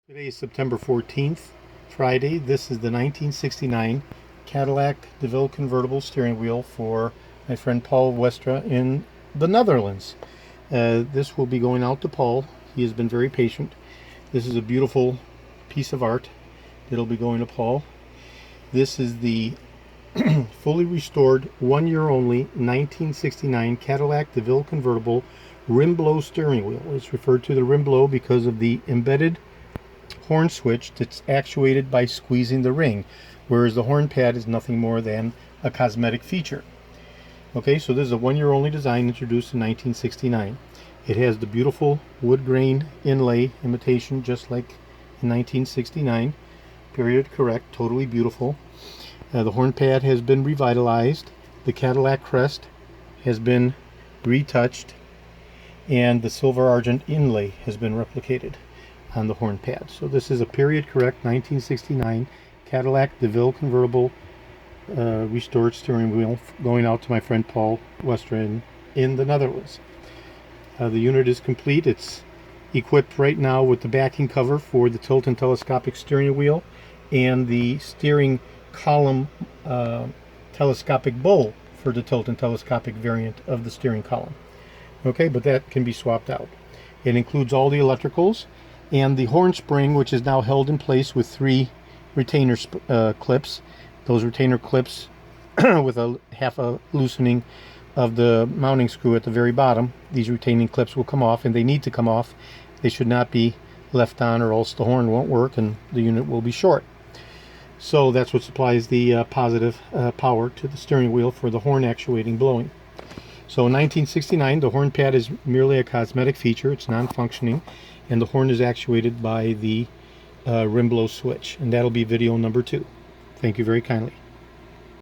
Today is September 14th, Friday. This is the 1969 Cadillac DeVille convertible steering wheel for my friend Paul Westra in the Netherlands. This will be going out to Paul. He has been very patient. This is a beautiful piece of art that'll be going to Paul. This is the fully restored, 1 year only, 1969 Cadillac DeVille convertible rim blow steering wheel. It's referred to the rim blow because of the embedded horn switch that's actuated by squeezing the ring, whereas the horn pad is nothing more than a cosmetic feature. Okay, so this is a 1 year only design introduced in 1969. It has the beautiful wood grain inlay imitation, just like in 1969. Period correct, totally beautiful. The horn pad has been revitalized. The Cadillac crest has been retouched, and the silver argent inlay has been replicated on the horn pad. So this is a period correct 1969 Cadillac DeVille convertible restored steering wheel going out to my friend Paul Westra in the Netherlands. The unit is complete. It's equipped right now with the backing cover for the tilt and telescopic steering wheel and the steering column telescopic bowl for the tilt and telescopic variant of the steering column. Okay, but that can be swapped out. It includes all the electricals and the horn spring, which is now held in place with 3 retainer clips. Those retainer clips with a half a loosening of the mounting screw at the very bottom. These retaining clips will come off, and they need to come off. They should not be left on, or else the horn won't work and the unit will be short. So that's what supplies the positive power to the steering wheel for the horn actuating blowing. So in 1969, the horn pad is merely a cosmetic feature. It's non-functioning, and the horn is actuated by the rim blow switch. And that'll be video number 2. Thank you very kindly.